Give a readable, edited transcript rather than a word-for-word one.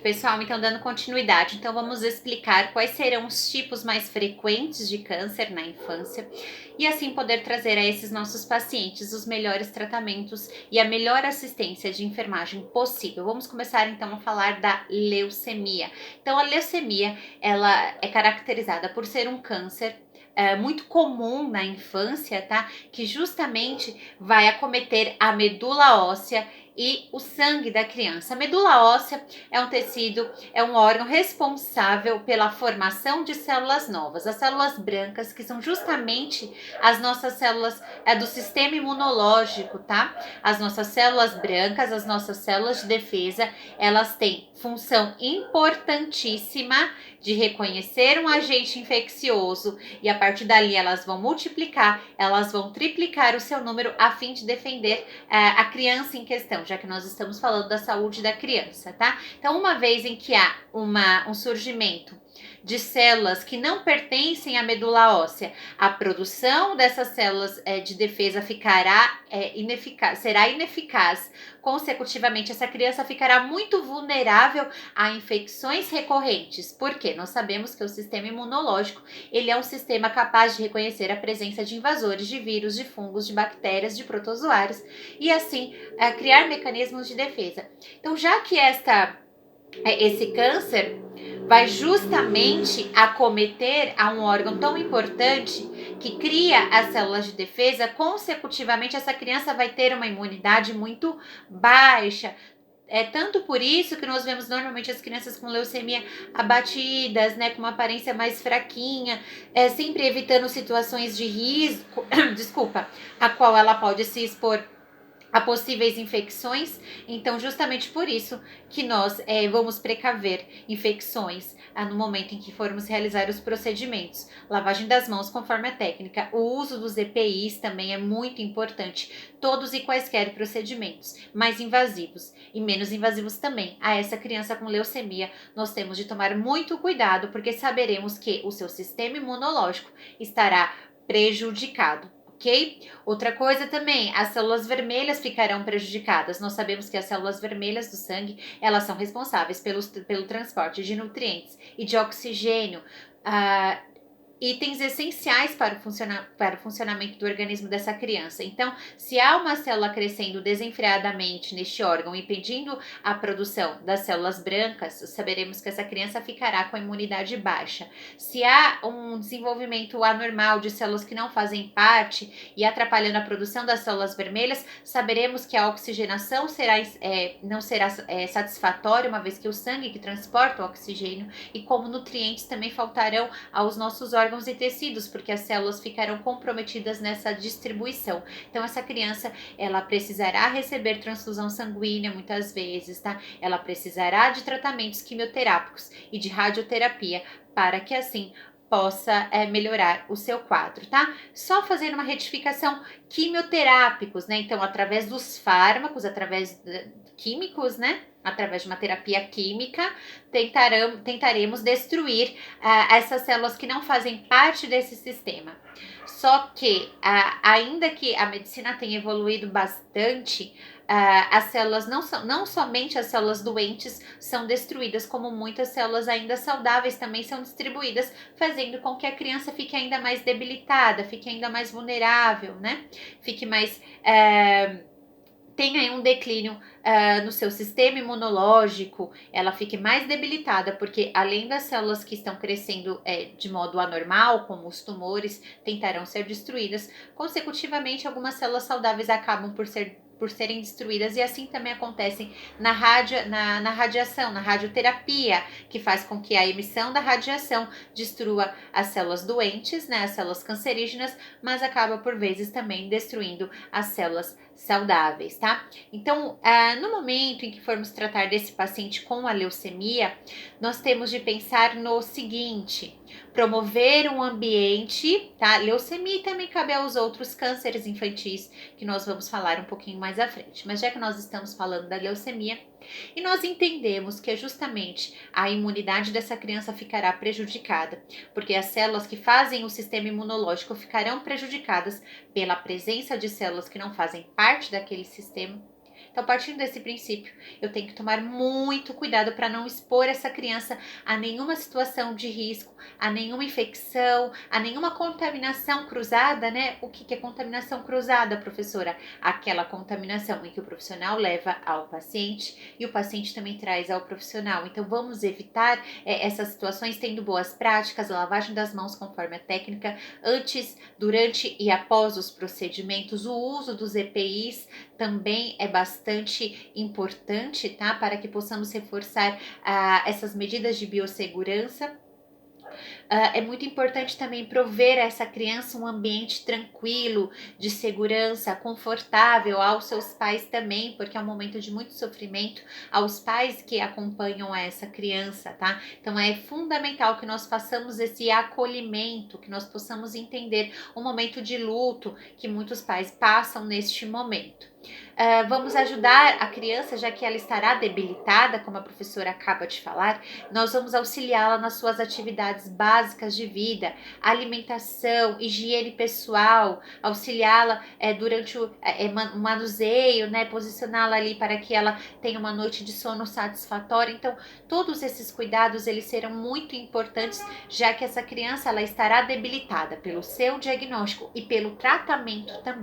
Pessoal, então dando continuidade, então vamos explicar quais serão os tipos mais frequentes de câncer na infância e assim poder trazer a esses nossos pacientes os melhores tratamentos e a melhor assistência de enfermagem possível. Vamos começar então a falar da leucemia. Então a leucemia, ela é caracterizada por ser um câncer muito comum na infância, tá? Que justamente vai acometer a medula óssea e o sangue da criança. A medula óssea é um tecido, é um órgão responsável pela formação de células novas, as células brancas, que são justamente as nossas células do sistema imunológico, tá? As nossas células brancas, as nossas células de defesa, elas têm função importantíssima de reconhecer um agente infeccioso e a partir dali elas vão multiplicar, elas vão triplicar o seu número a fim de defender a criança em questão, já que nós estamos falando da saúde da criança, tá? Então, uma vez em que há um surgimento de células que não pertencem à medula óssea, a produção dessas células de defesa ficará ineficaz, será ineficaz. Consecutivamente, essa criança ficará muito vulnerável a infecções recorrentes, porque nós sabemos que o sistema imunológico ele é um sistema capaz de reconhecer a presença de invasores, de vírus, de fungos, de bactérias, de protozoários e assim criar mecanismos de defesa. Então, já que esse câncer vai justamente acometer a um órgão tão importante que cria as células de defesa, consecutivamente essa criança vai ter uma imunidade muito baixa. É tanto por isso que nós vemos normalmente as crianças com leucemia abatidas, né, com uma aparência mais fraquinha, sempre evitando situações de risco, desculpa, a qual ela pode se expor a possíveis infecções. Então, justamente por isso que nós vamos precaver infecções no momento em que formos realizar os procedimentos. Lavagem das mãos conforme a técnica. O uso dos EPIs também é muito importante. Todos e quaisquer procedimentos mais invasivos e menos invasivos também. A essa criança com leucemia, nós temos de tomar muito cuidado, porque saberemos que o seu sistema imunológico estará prejudicado. Ok? Outra coisa também, as células vermelhas ficarão prejudicadas. Nós sabemos que as células vermelhas do sangue, elas são responsáveis pelo transporte de nutrientes e de oxigênio, itens essenciais para o funcionamento do organismo dessa criança. Então, se há uma célula crescendo desenfreadamente neste órgão, impedindo a produção das células brancas, saberemos que essa criança ficará com a imunidade baixa. Se há um desenvolvimento anormal de células que não fazem parte e atrapalhando a produção das células vermelhas, saberemos que a oxigenação não será satisfatória, uma vez que o sangue que transporta o oxigênio e como nutrientes também faltarão aos nossos órgãos e tecidos, porque as células ficarão comprometidas nessa distribuição. Então, essa criança, ela precisará receber transfusão sanguínea muitas vezes, tá? Ela precisará de tratamentos quimioterápicos e de radioterapia para que assim possa melhorar o seu quadro, tá? Só fazendo uma retificação, quimioterápicos, né? Então, através dos fármacos, através químicos, né? Através de uma terapia química, tentaremos destruir essas células que não fazem parte desse sistema. Só que, ainda que a medicina tenha evoluído bastante, as células, não somente as células doentes são destruídas, como muitas células ainda saudáveis também são distribuídas, fazendo com que a criança fique ainda mais debilitada, fique ainda mais vulnerável, né? Fique mais... tenha um declínio no seu sistema imunológico, ela fique mais debilitada, porque além das células que estão crescendo de modo anormal, como os tumores, tentarão ser destruídas, consecutivamente algumas células saudáveis acabam por serem destruídas, e assim também acontece na radiação, na radioterapia, que faz com que a emissão da radiação destrua as células doentes, né, as células cancerígenas, mas acaba por vezes também destruindo as células saudáveis, tá? Então, no momento em que formos tratar desse paciente com a leucemia, nós temos de pensar no seguinte: promover um ambiente, tá? Leucemia também cabe aos outros cânceres infantis, que nós vamos falar um pouquinho mais à frente. Mas já que nós estamos falando da leucemia, e nós entendemos que é justamente a imunidade dessa criança ficará prejudicada, porque as células que fazem o sistema imunológico ficarão prejudicadas pela presença de células que não fazem parte daquele sistema, Então, partindo desse princípio, eu tenho que tomar muito cuidado para não expor essa criança a nenhuma situação de risco, a nenhuma infecção, a nenhuma contaminação cruzada, né? O que é contaminação cruzada, professora? Aquela contaminação em que o profissional leva ao paciente e o paciente também traz ao profissional. Então, vamos evitar essas situações tendo boas práticas, lavagem das mãos conforme a técnica, antes, durante e após os procedimentos, o uso dos EPIs também é bastante importante, tá? Para que possamos reforçar essas medidas de biossegurança. É muito importante também prover a essa criança um ambiente tranquilo, de segurança, confortável, aos seus pais também, porque é um momento de muito sofrimento aos pais que acompanham essa criança, tá? Então é fundamental que nós façamos esse acolhimento, que nós possamos entender o momento de luto que muitos pais passam neste momento. Vamos ajudar a criança, já que ela estará debilitada, como a professora acaba de falar, nós vamos auxiliá-la nas suas atividades básicas de vida, alimentação, higiene pessoal, auxiliá-la durante o manuseio, né, posicioná-la ali para que ela tenha uma noite de sono satisfatória. Então, todos esses cuidados, eles serão muito importantes, já que essa criança ela estará debilitada pelo seu diagnóstico e pelo tratamento também.